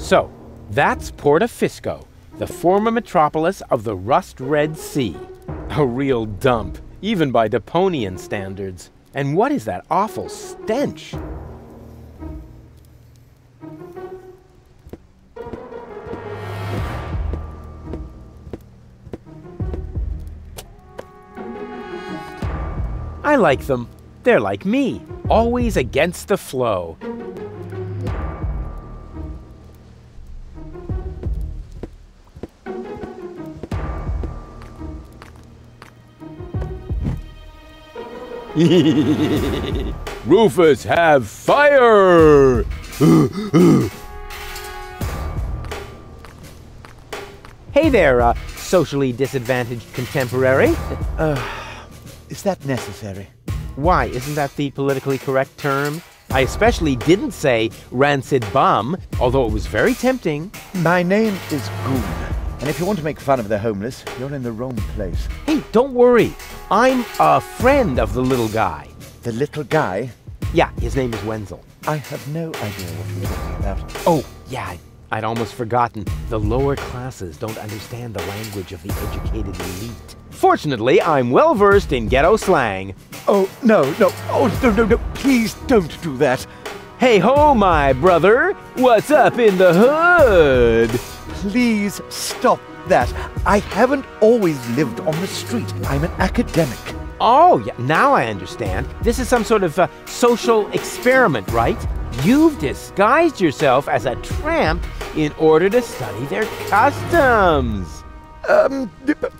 So, that's Portofisco, the former metropolis of the rust-red sea. A real dump, even by Deponian standards. And what is that awful stench? I like them. They're like me, always against the flow. Rufus, have fire! Hey there, socially disadvantaged contemporary. Is that necessary? Why, isn't that the politically correct term? I especially didn't say rancid bum, although it was very tempting. My name is Goon, and if you want to make fun of the homeless, you're in the wrong place. Hey, don't worry. I'm a friend of the little guy. The little guy? Yeah, his name is Wenzel. I have no idea what you're talking about. Oh, yeah, I'd almost forgotten. The lower classes don't understand the language of the educated elite. Fortunately, I'm well-versed in ghetto slang. Oh, no. Oh, no. Please don't do that. Hey ho, my brother. What's up in the hood? Please stop that. I haven't always lived on the street. I'm an academic. Oh, yeah, now I understand. This is some sort of social experiment, right? You've disguised yourself as a tramp in order to study their customs.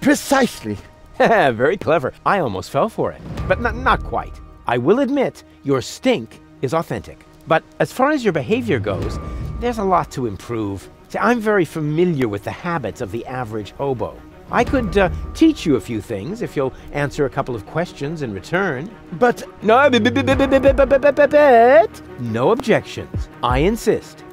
Precisely. Very clever. I almost fell for it, but not quite. I will admit, your stink is authentic. But as far as your behavior goes, there's a lot to improve. See, I'm very familiar with the habits of the average hobo. I could teach you a few things if you'll answer a couple of questions in return. But... No, no objections. I insist.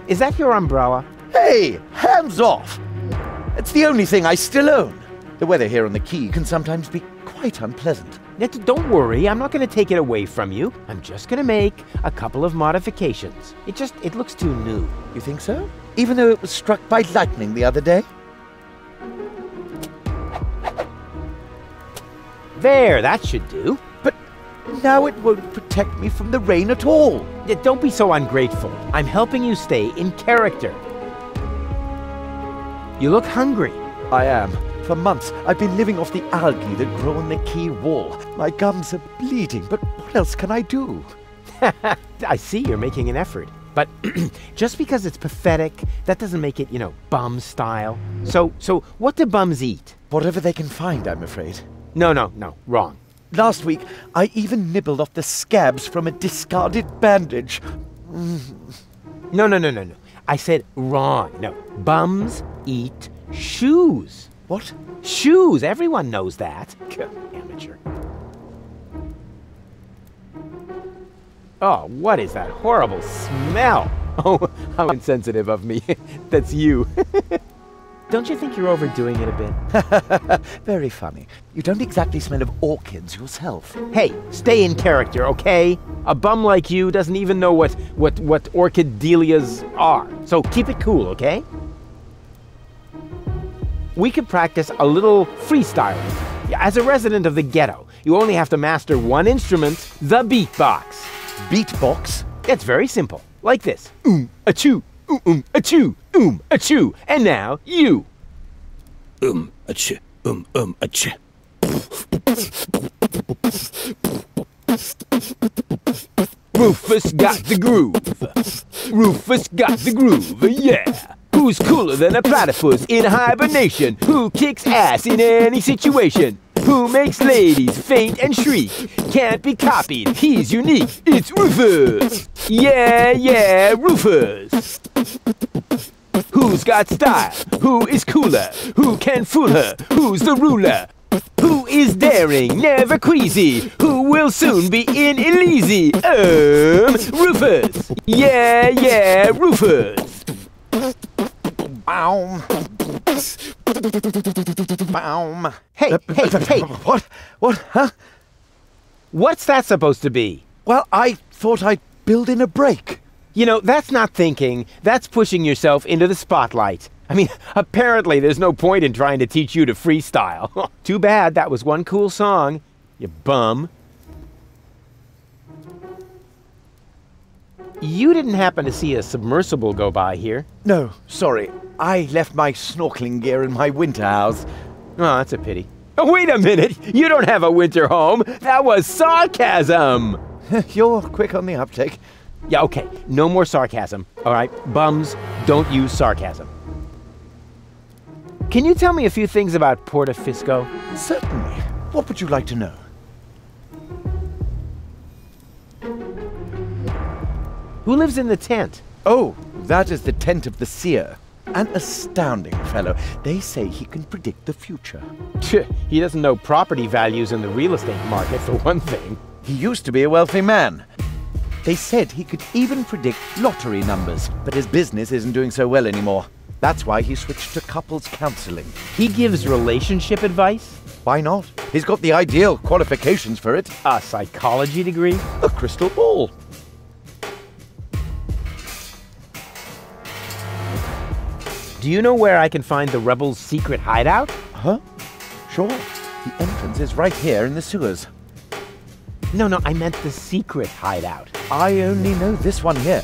Is that your umbrella? Hey, hands off! It's the only thing I still own. The weather here on the quay can sometimes be quite unpleasant. Don't worry, I'm not going to take it away from you. I'm just going to make a couple of modifications. It looks too new. You think so? Even though it was struck by lightning the other day? There, that should do. But now it won't protect me from the rain at all. Don't be so ungrateful. I'm helping you stay in character. You look hungry. I am. For months, I've been living off the algae that grow on the quay wall. My gums are bleeding, but what else can I do? I see you're making an effort. But just because it's pathetic, that doesn't make it, bum style. So what do bums eat? Whatever they can find, I'm afraid. No, wrong. Last week, I even nibbled off the scabs from a discarded bandage. No. I said wrong. No, bums eat shoes. What? Shoes. Everyone knows that. Amateur. Oh, what is that horrible smell? Oh, how insensitive of me. That's you. Don't you think you're overdoing it a bit? Very funny. You don't exactly smell of orchids yourself. Hey, stay in character, okay? A bum like you doesn't even know what orchid dahlias are. So keep it cool, okay? We could practice a little freestyling. As a resident of the ghetto, you only have to master one instrument, the beatbox. Beatbox? It's very simple. Like this. Achoo, achoo, achoo. And now, you. Achoo, achoo. Rufus got the groove. Rufus got the groove, yeah. Who's cooler than a platypus in hibernation? Who kicks ass in any situation? Who makes ladies faint and shriek? Can't be copied, he's unique. It's Rufus! Yeah, Rufus! Who's got style? Who is cooler? Who can fool her? Who's the ruler? Who is daring, never queasy? Who will soon be in Elysee? Rufus! Yeah, Rufus! Baum. Baum. Hey! What? Huh? What's that supposed to be? Well, I thought I'd build in a break. You know, that's not thinking. That's pushing yourself into the spotlight. I mean, apparently there's no point in trying to teach you to freestyle. Too bad that was one cool song, you bum. You didn't happen to see a submersible go by here? No, sorry. I left my snorkeling gear in my winter house. Oh, that's a pity. Oh, wait a minute! You don't have a winter home! That was sarcasm! You're quick on the uptake. Yeah, okay. No more sarcasm. All right? Bums, don't use sarcasm. Can you tell me a few things about Portafisco? Certainly. What would you like to know? Who lives in the tent? Oh, that is the tent of the seer. An astounding fellow. They say he can predict the future. He doesn't know property values in the real estate market, for one thing. He used to be a wealthy man. They said he could even predict lottery numbers, but his business isn't doing so well anymore. That's why he switched to couples counseling. He gives relationship advice? Why not? He's got the ideal qualifications for it. A psychology degree? A crystal ball. Do you know where I can find the rebels' secret hideout? Huh? Sure. The entrance is right here in the sewers. No, I meant the secret hideout. I only know this one here.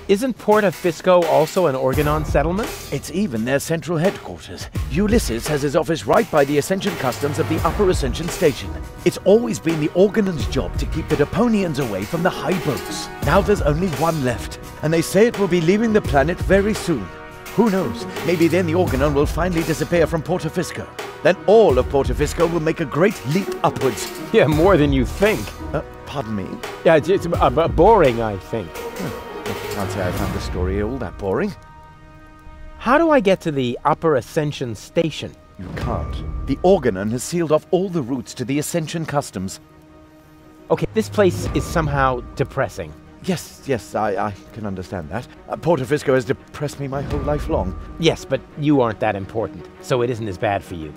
Isn't Portafisco also an organon settlement? It's even their central headquarters. Ulysses has his office right by the Ascension Customs of the Upper Ascension Station. It's always been the Organon's job to keep the Deponians away from the high boats. Now there's only one left, and they say it will be leaving the planet very soon. Who knows? Maybe then the Organon will finally disappear from Portafisco. Then all of Portafisco will make a great leap upwards. Yeah, more than you think. Pardon me? Yeah, it's boring, I think. I can't say I found the story all that boring. How do I get to the Upper Ascension Station? You can't. The Organon has sealed off all the routes to the Ascension Customs. Okay, this place is somehow depressing. Yes, I can understand that. Portafisco has depressed me my whole life long. Yes, but you aren't that important, so it isn't as bad for you.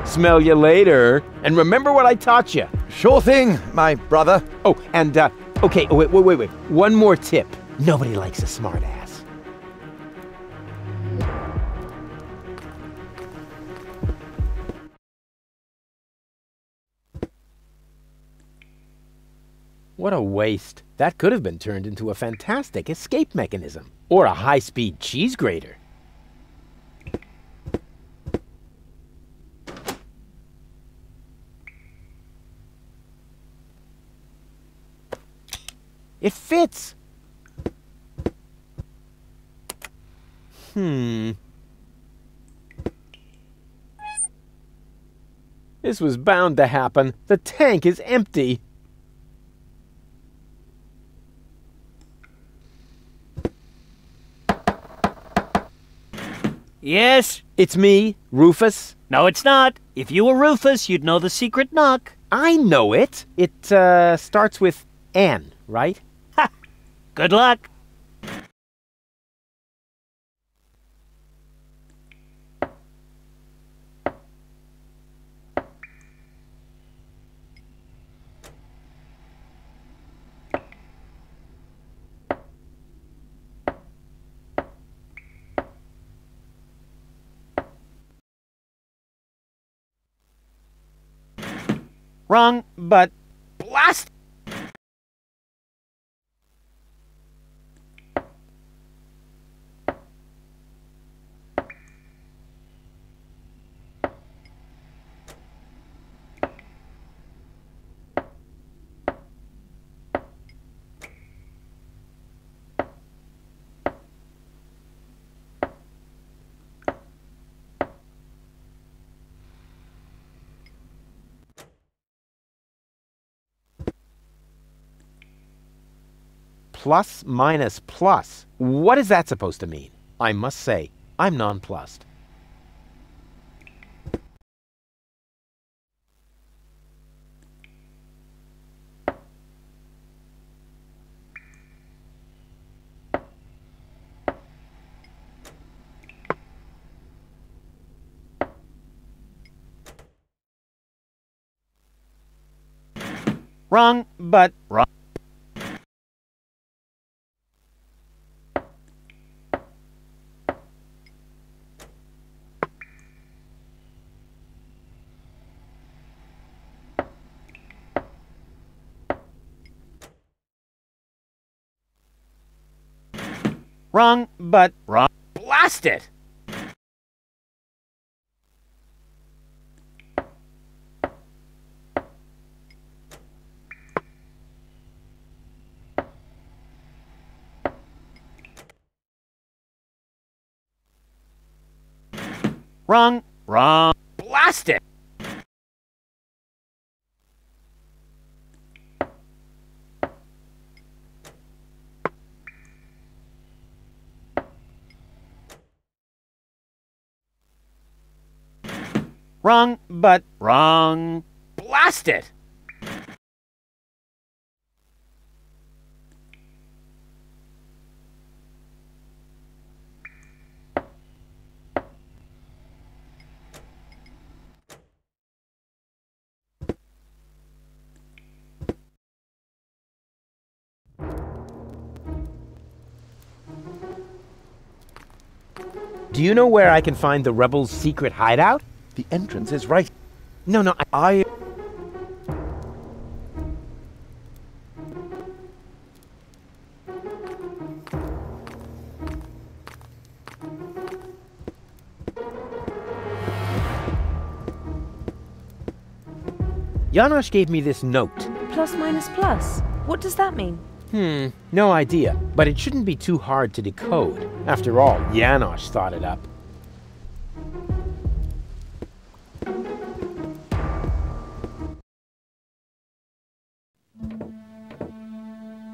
Smell you later, and remember what I taught you. Sure thing, my brother. Oh, and, okay, wait. One more tip. Nobody likes a smartass. What a waste. That could have been turned into a fantastic escape mechanism. Or a high-speed cheese grater. It fits! This was bound to happen. The tank is empty. Yes? It's me, Rufus. No, it's not. If you were Rufus, you'd know the secret knock. I know it. It, starts with N, right? Ha! Good luck. Wrong. But blast! Plus minus plus. What is that supposed to mean? I must say, I'm nonplussed. Wrong, but wrong. Wrong, but wrong. Blast it! Wrong, wrong. Blast it! Wrong, but wrong. Blast it! Do you know where I can find the rebels' secret hideout? The entrance is right. No, I... Janosch gave me this note. Plus minus plus. What does that mean? No idea. But it shouldn't be too hard to decode. After all, Janosch thought it up.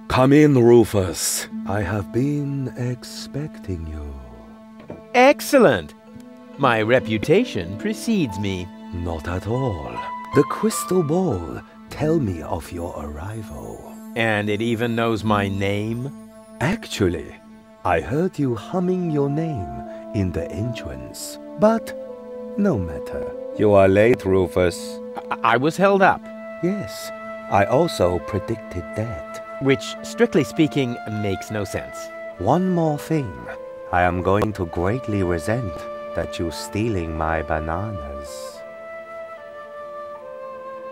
Come in, Rufus. I have been expecting you. Excellent! My reputation precedes me. Not at all. The crystal ball tell me of your arrival. And it even knows my name? Actually, I heard you humming your name in the entrance. But no matter. You are late, Rufus. I was held up. Yes, I also predicted that. Which, strictly speaking, makes no sense. One more thing. I am going to greatly resent that you stealing my bananas.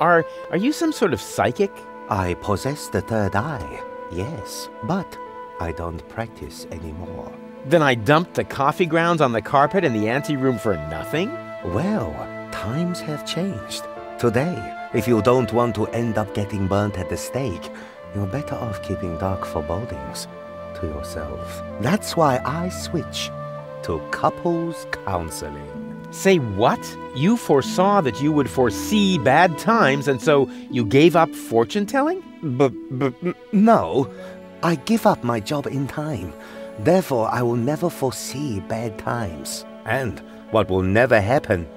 Are you some sort of psychic? I possess the third eye, yes, but I don't practice anymore. Then I dumped the coffee grounds on the carpet in the anteroom for nothing? Well, times have changed. Today, if you don't want to end up getting burnt at the stake, you're better off keeping dark forebodings to yourself. That's why I switch to couples counseling. Say what? You foresaw that you would foresee bad times, and so you gave up fortune-telling? No, I give up my job in time. Therefore, I will never foresee bad times. And what will never happen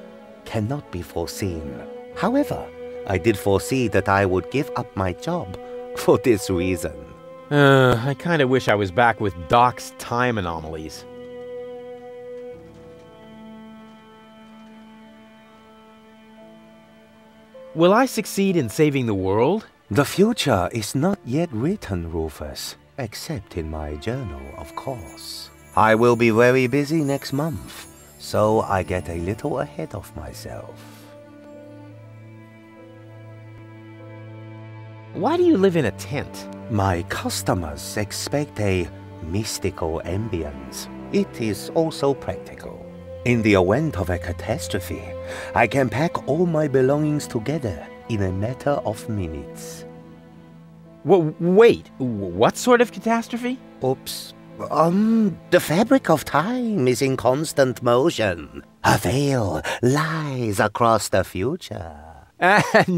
cannot be foreseen. However, I did foresee that I would give up my job for this reason. I kinda wish I was back with Doc's time anomalies. Will I succeed in saving the world? The future is not yet written, Rufus, except in my journal, of course. I will be very busy next month, so I get a little ahead of myself. Why do you live in a tent? My customers expect a mystical ambience. It is also practical. In the event of a catastrophe, I can pack all my belongings together in a matter of minutes. Wait, what sort of catastrophe? Oops. The fabric of time is in constant motion. A veil lies across the future. No.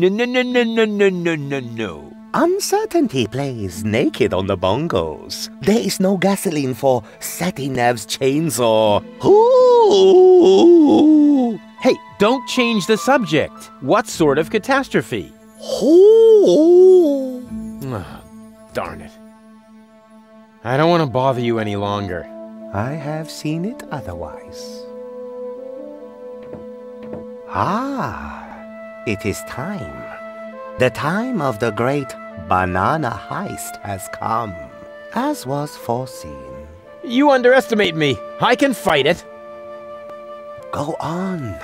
Uncertainty plays naked on the bongos. There is no gasoline for Satinav's chainsaw. Ooh. Hey, don't change the subject. What sort of catastrophe? Ooh. Oh, darn it. I don't want to bother you any longer. I have seen it otherwise. Ah, it is time. The time of the great banana heist has come, as was foreseen. You underestimate me. I can fight it. Go on.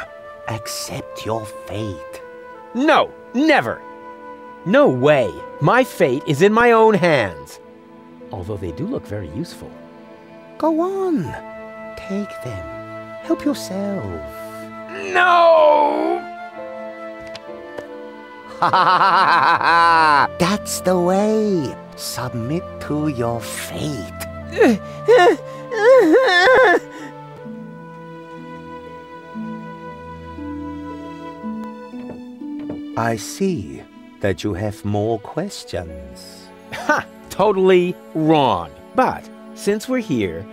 Accept your fate. No, never. No way. My fate is in my own hands. Although they do look very useful. Go on. Take them. Help yourself. No! That's the way. Submit to your fate. I see that you have more questions. Ha! Totally wrong. But since we're here,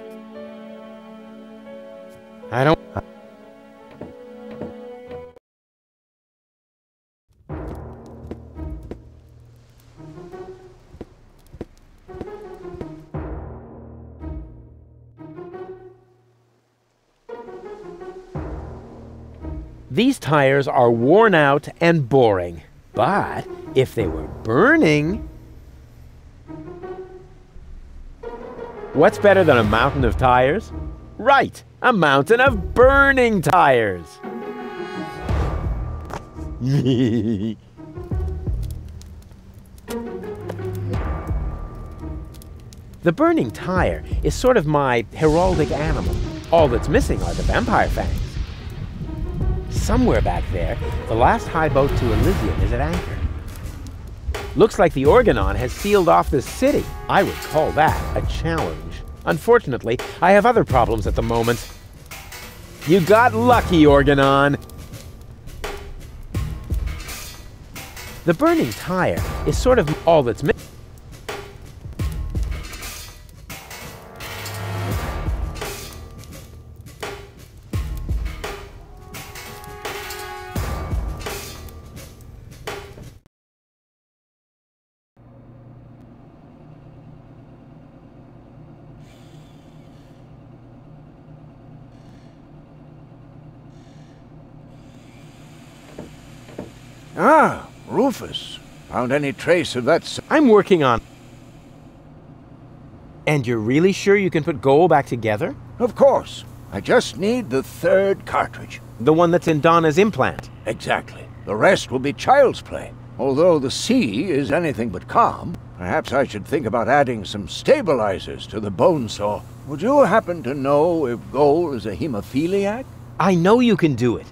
I don't... These tires are worn out and boring, but if they were burning... What's better than a mountain of tires? Right, a mountain of burning tires! The burning tire is sort of my heraldic animal. All that's missing are the vampire fangs. Somewhere back there, the last high boat to Elysium is at anchor. Looks like the organon has sealed off the city. I would call that a challenge. Unfortunately, I have other problems at the moment. You got lucky, organon! The burning tire is sort of all that's missing. Ah, Rufus. Found any trace of that? I'm working on... And you're really sure you can put Goal back together? Of course. I just need the third cartridge. The one that's in Donna's implant? Exactly. The rest will be child's play. Although the sea is anything but calm, perhaps I should think about adding some stabilizers to the bone saw. Would you happen to know if Goal is a hemophiliac? I know you can do it.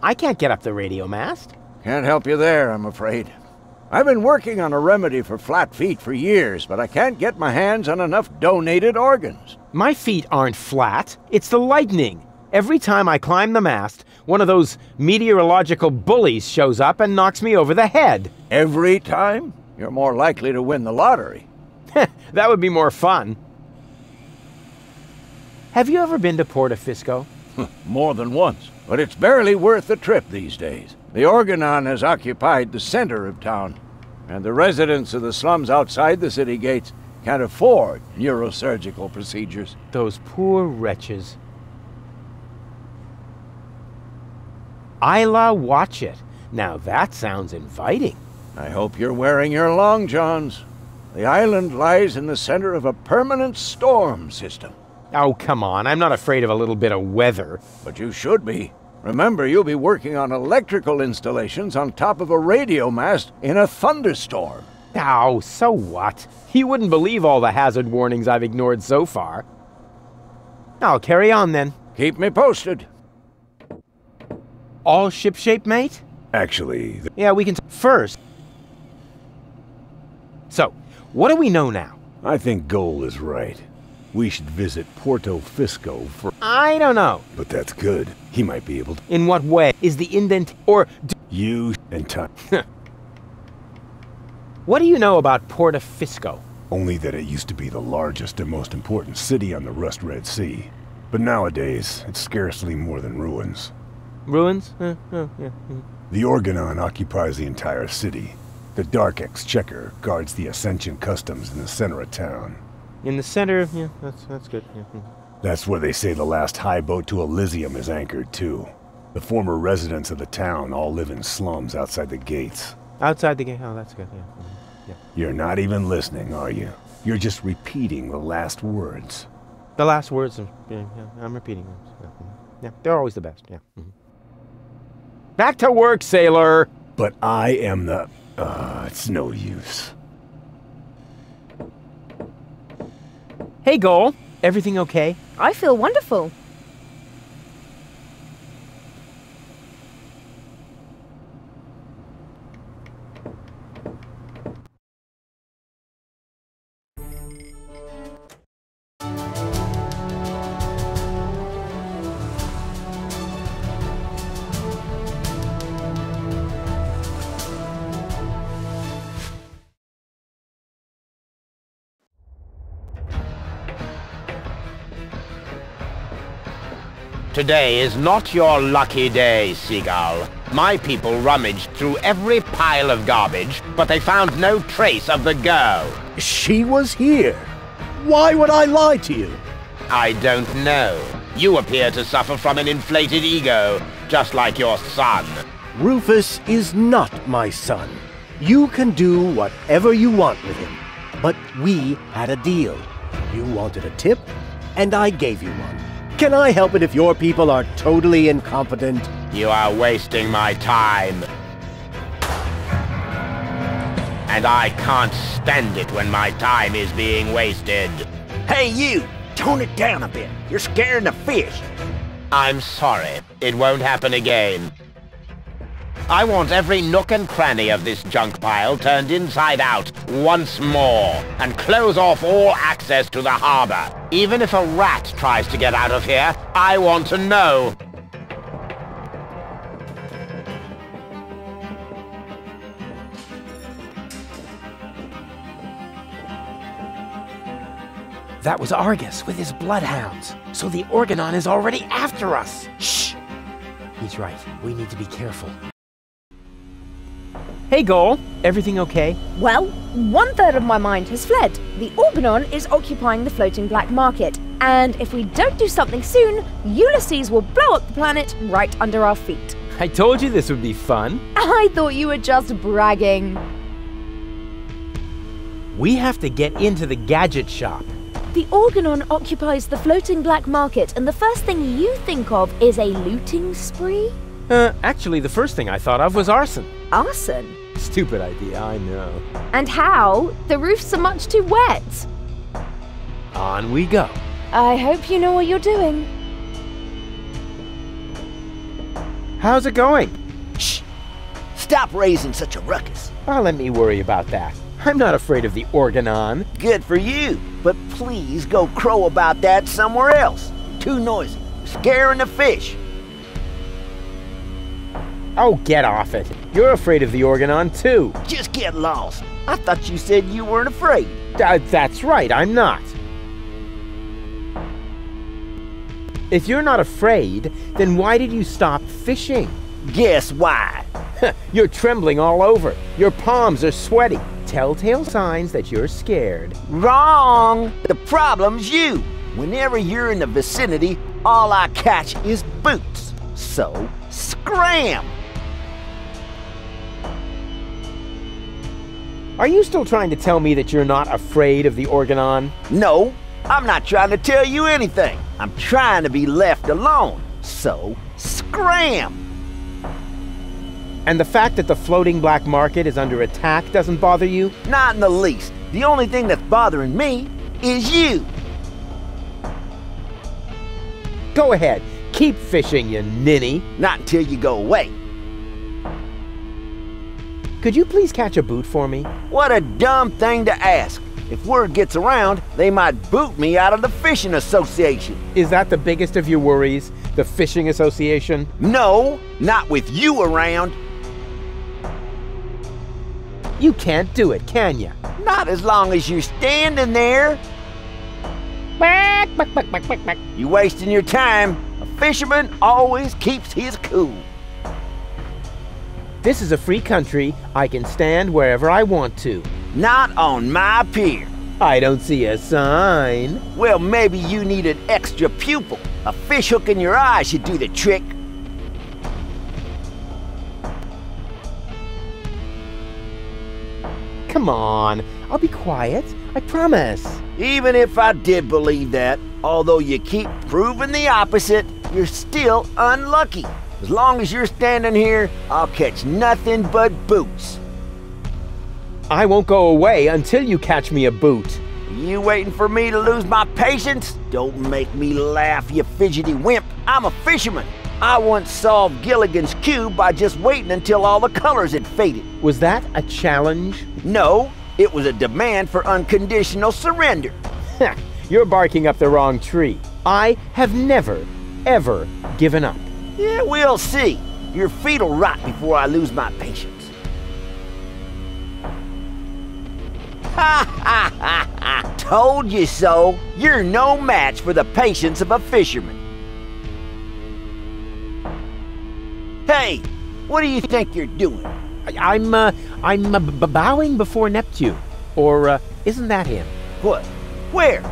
I can't get up the radio mast. Can't help you there, I'm afraid. I've been working on a remedy for flat feet for years, but I can't get my hands on enough donated organs. My feet aren't flat. It's the lightning. Every time I climb the mast, one of those meteorological bullies shows up and knocks me over the head. Every time? You're more likely to win the lottery. That would be more fun. Have you ever been to Porta Fisco? More than once, but it's barely worth the trip these days. The organon has occupied the center of town, and the residents of the slums outside the city gates can't afford neurosurgical procedures. Those poor wretches. Isla watch it. Now that sounds inviting. I hope you're wearing your long johns. The island lies in the center of a permanent storm system. Oh, come on. I'm not afraid of a little bit of weather. But you should be. Remember, you'll be working on electrical installations on top of a radio mast in a thunderstorm. Oh, so what? You wouldn't believe all the hazard warnings I've ignored so far. I'll carry on then. Keep me posted. All shipshape, mate? Actually... Yeah, we can... First... So, what do we know now? I think Goal is right. We should visit Porto Fisco for... I don't know. But that's good. He might be able to... In what way? Is the indent... Or... You and time. What do you know about Porta Fisco? Only that it used to be the largest and most important city on the Rust Red Sea. But nowadays, it's scarcely more than ruins. Ruins? Yeah. The Organon occupies the entire city. The Dark Exchequer guards the Ascension customs in the center of town. In the center? Yeah, that's good. Yeah. That's where they say the last high boat to Elysium is anchored, too. The former residents of the town all live in slums outside the gates. Outside the gate. Oh, that's good. Yeah. Yeah. You're not even listening, are you? You're just repeating the last words. The last words. Yeah, I'm repeating them. Yeah, they're always the best. Yeah. Back to work, sailor. But I am the... it's no use. Hey, Goal. Everything okay? I feel wonderful. Today is not your lucky day, Seagull. My people rummaged through every pile of garbage, but they found no trace of the girl. She was here. Why would I lie to you? I don't know. You appear to suffer from an inflated ego, just like your son. Rufus is not my son. You can do whatever you want with him. But we had a deal. You wanted a tip, and I gave you one. Can I help it if your people are totally incompetent? You are wasting my time. And I can't stand it when my time is being wasted. Hey, you! Tone it down a bit. You're scaring the fish. I'm sorry. It won't happen again. I want every nook and cranny of this junk pile turned inside out once more, and close off all access to the harbor. Even if a rat tries to get out of here, I want to know. That was Argus with his bloodhounds. So the organon is already after us. Shh! He's right. We need to be careful. Hey, Goal. Everything okay? Well, 1/3 of my mind has fled. The organon is occupying the floating black market. And if we don't do something soon, Ulysses will blow up the planet right under our feet. I told you this would be fun. I thought you were just bragging. We have to get into the gadget shop. The organon occupies the floating black market, and the first thing you think of is a looting spree? Actually, the first thing I thought of was arson. Arson? Stupid idea, I know. And how? The roofs are much too wet. On we go. I hope you know what you're doing. How's it going? Shh! Stop raising such a ruckus. Oh, let me worry about that. I'm not afraid of the organon. Good for you, but please go crow about that somewhere else. Too noisy. Scaring the fish. Oh, get off it. You're afraid of the organon, too. Just get lost. I thought you said you weren't afraid. That's right, I'm not. If you're not afraid, then why did you stop fishing? Guess why? You're trembling all over. Your palms are sweaty. Telltale signs that you're scared. Wrong! The problem's you. Whenever you're in the vicinity, all I catch is boots. So, scram! Are you still trying to tell me that you're not afraid of the organon? No, I'm not trying to tell you anything. I'm trying to be left alone. So, scram! And the fact that the floating black market is under attack doesn't bother you? Not in the least. The only thing that's bothering me is you. Go ahead. Keep fishing, you ninny. Not until you go away. Could you please catch a boot for me? What a dumb thing to ask. If word gets around, they might boot me out of the fishing association. Is that the biggest of your worries? The fishing association? No, not with you around. You can't do it, can you? Not as long as you're standing there. You're wasting your time. A fisherman always keeps his cool. This is a free country. I can stand wherever I want to. Not on my pier. I don't see a sign. Well, maybe you need an extra pupil. A fish hook in your eye should do the trick. come on. I'll be quiet. I promise. Even if I did believe that, although you keep proving the opposite, you're still unlucky. As long as you're standing here, I'll catch nothing but boots. I won't go away until you catch me a boot. You waiting for me to lose my patience? Don't make me laugh, you fidgety wimp. I'm a fisherman. I once solved Gilligan's Cube by just waiting until all the colors had faded. Was that a challenge? No, it was a demand for unconditional surrender. You're barking up the wrong tree. I have never, ever given up. Yeah, we'll see. Your feet'll rot before I lose my patience. Ha ha ha ha! Told you so. You're no match for the patience of a fisherman. Hey, what do you think you're doing? I'm bowing before Neptune. Or, isn't that him? What? Where?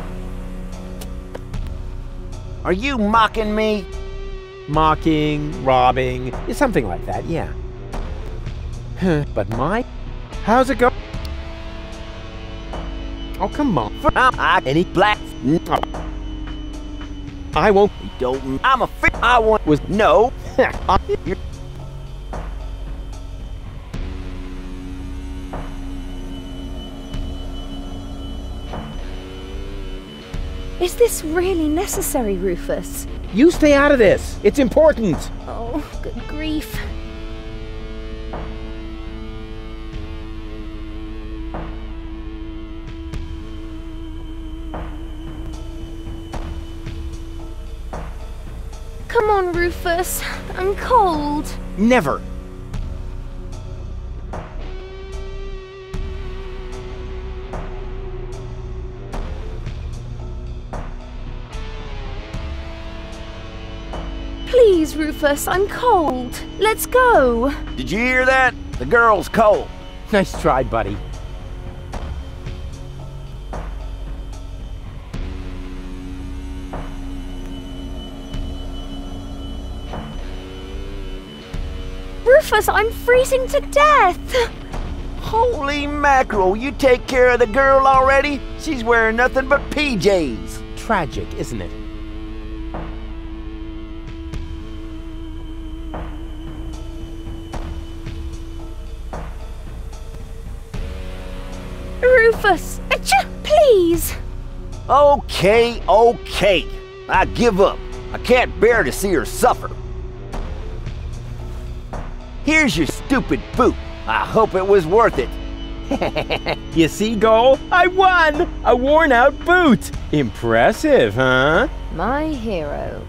Are you mocking me? Mocking, robbing, something like that, yeah. But how's it go? Oh, come on. Any black? I won't. Don't. I'm a fish. I want. Was no. Is this really necessary, Rufus? You stay out of this. It's important. Oh, good grief. Come on, Rufus. I'm cold. Never. Please, Rufus, I'm cold. Let's go. Did you hear that? The girl's cold. Nice try, buddy. Rufus, I'm freezing to death! Holy mackerel, you take care of the girl already? She's wearing nothing but PJs. Tragic, isn't it? Rufus, please! Okay, okay. I give up. I can't bear to see her suffer. Here's your stupid boot. I hope it was worth it. You see, Goal? I won! A worn-out boot! Impressive, huh? My hero.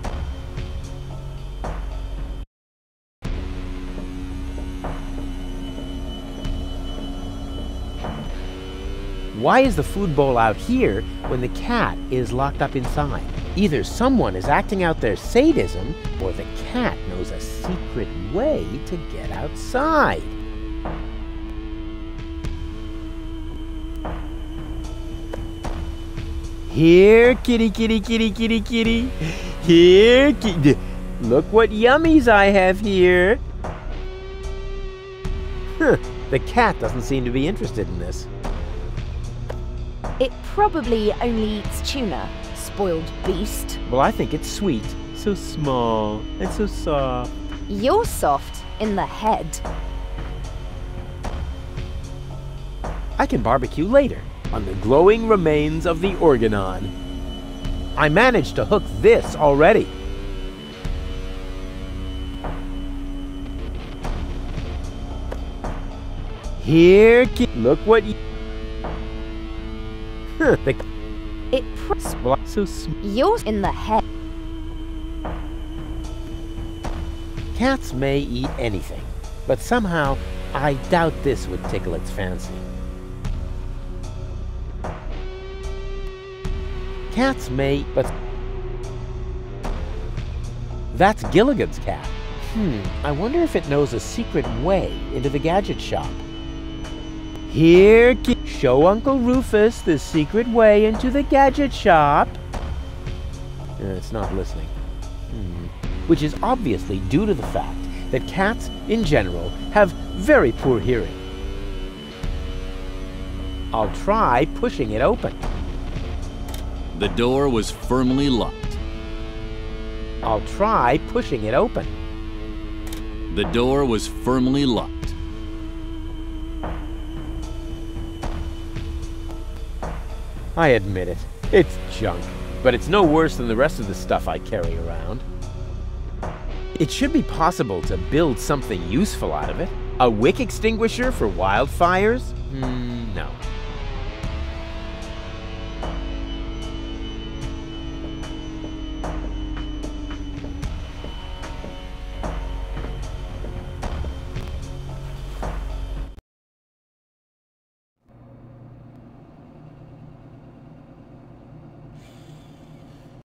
Why is the food bowl out here when the cat is locked up inside? Either someone is acting out their sadism, or the cat knows a secret way to get outside. Here, kitty, kitty, kitty, kitty, kitty. Here, kitty. Look what yummies I have here. The cat doesn't seem to be interested in this. It probably only eats tuna, spoiled beast. Well, I think it's sweet. So small and so soft. You're soft in the head. I can barbecue later on the glowing remains of the organon. I managed to hook this already. Here, look what you... It so You're in the head. Cats may eat anything, but somehow I doubt this would tickle its fancy. Cats may, but... That's Gilligan's cat. I wonder if it knows a secret way into the gadget shop. Here, show Uncle Rufus the secret way into the gadget shop. It's not listening. Which is obviously due to the fact that cats, in general, have very poor hearing. I'll try pushing it open. The door was firmly locked. I'll try pushing it open. The door was firmly locked. I admit it. It's junk, but it's no worse than the rest of the stuff I carry around. It should be possible to build something useful out of it. A wick extinguisher for wildfires? No.